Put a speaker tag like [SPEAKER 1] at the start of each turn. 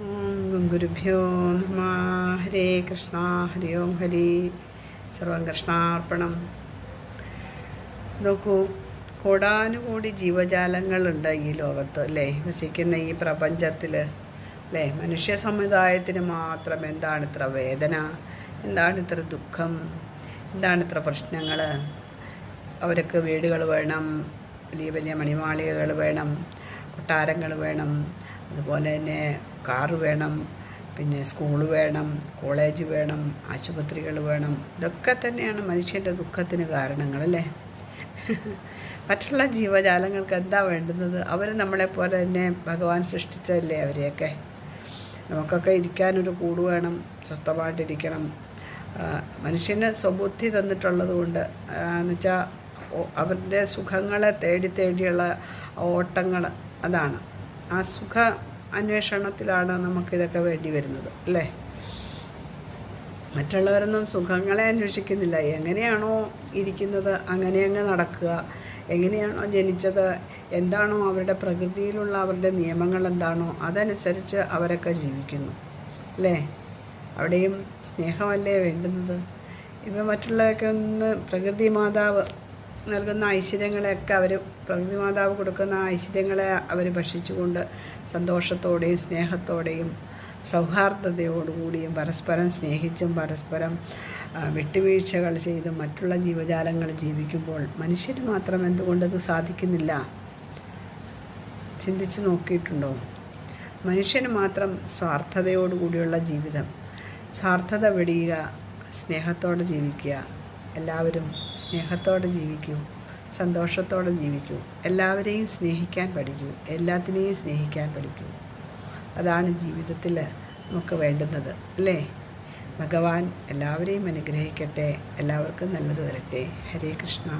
[SPEAKER 1] ഓം ഗുരുഭ്യോ നമഃ. ഹരേ കൃഷ്ണ. ഹരി ഓം ഹരി. സർവം കൃഷ്ണാർപ്പണം. നോക്കൂ, കോടാനുകോടി ജീവജാലങ്ങളുണ്ട് ഈ ലോകത്ത് അല്ലേ, വസിക്കുന്ന ഈ പ്രപഞ്ചത്തിൽ അല്ലേ. മനുഷ്യ സമുദായത്തിന് മാത്രം എന്താണ് ഇത്ര വേദന, എന്താണ് ഇത്ര ദുഃഖം, എന്താണ് ഇത്ര പ്രശ്നങ്ങൾ? അവർക്ക് വീടുകൾ വേണം, വലിയ വലിയ മണിമാളികകൾ വേണം, കൊട്ടാരങ്ങൾ വേണം, അതുപോലെ തന്നെ കാറ് വേണം, പിന്നെ സ്കൂൾ വേണം, കോളേജ് വേണം, ആശുപത്രികൾ വേണം. ഇതൊക്കെ തന്നെയാണ് മനുഷ്യൻ്റെ ദുഃഖത്തിന് കാരണങ്ങളല്ലേ. മറ്റുള്ള ജീവജാലങ്ങൾക്ക് എന്താ വേണ്ടുന്നത്? അവർ നമ്മളെപ്പോലെ തന്നെ ഭഗവാൻ സൃഷ്ടിച്ചതല്ലേ അവരെയൊക്കെ. നമുക്കൊക്കെ ഇരിക്കാനൊരു കൂട് വേണം, സ്വസ്ഥമായിട്ടിരിക്കണം. മനുഷ്യന് സ്വബുദ്ധി തന്നിട്ടുള്ളത് കൊണ്ട് എന്നുവെച്ചാൽ അവരുടെ സുഖങ്ങളെ തേടിയുള്ള ഓട്ടങ്ങൾ, അതാണ് ആ സുഖ അന്വേഷണത്തിലാണ് നമുക്കിതൊക്കെ വേണ്ടി വരുന്നത് അല്ലേ. മറ്റുള്ളവരൊന്നും സുഖങ്ങളെ അന്വേഷിക്കുന്നില്ല. എങ്ങനെയാണോ ഇരിക്കുന്നത് അങ്ങനെ അങ്ങ് നടക്കുക, എങ്ങനെയാണോ ജനിച്ചത്, എന്താണോ അവരുടെ പ്രകൃതിയിലുള്ള അവരുടെ നിയമങ്ങൾ എന്താണോ അതനുസരിച്ച് അവരൊക്കെ ജീവിക്കുന്നു അല്ലേ. അവിടെയും സ്നേഹമല്ലേ വേണ്ടുന്നത്. ഇപ്പം മറ്റുള്ളവരൊക്കെ ഒന്ന് പ്രകൃതി മാതാവ് നൽകുന്ന ഐശ്വര്യങ്ങളെയൊക്കെ പ്രകൃതി മാതാവ് കൊടുക്കുന്ന ഐശ്വര്യങ്ങളെ അവർ ഭക്ഷിച്ചുകൊണ്ട് സന്തോഷത്തോടെയും സ്നേഹത്തോടെയും സൗഹാർദ്ദതയോടുകൂടിയും പരസ്പരം സ്നേഹിച്ചും പരസ്പരം വിട്ടുവീഴ്ചകൾ ചെയ്തും മറ്റുള്ള ജീവജാലങ്ങൾ ജീവിക്കുമ്പോൾ മനുഷ്യന് മാത്രം എന്തുകൊണ്ടത് സാധിക്കുന്നില്ല? ചിന്തിച്ച് നോക്കിയിട്ടുണ്ടോ? മനുഷ്യന് മാത്രം സ്വാർത്ഥതയോടുകൂടിയുള്ള ജീവിതം. സ്വാർത്ഥത വെടിയുക, സ്നേഹത്തോടെ ജീവിക്കുക. എല്ലാവരും സ്നേഹത്തോടെ ജീവിക്കൂ, സന്തോഷത്തോടെ ജീവിക്കൂ, എല്ലാവരെയും സ്നേഹിക്കാൻ പഠിക്കൂ, എല്ലാത്തിനെയും സ്നേഹിക്കാൻ പഠിക്കൂ. അതാണ് ജീവിതത്തിൽ നമുക്ക് വേണ്ടുന്നത് അല്ലേ. ഭഗവാൻ എല്ലാവരെയും അനുഗ്രഹിക്കട്ടെ. എല്ലാവർക്കും നല്ലത് വരട്ടെ. ഹരേ കൃഷ്ണ.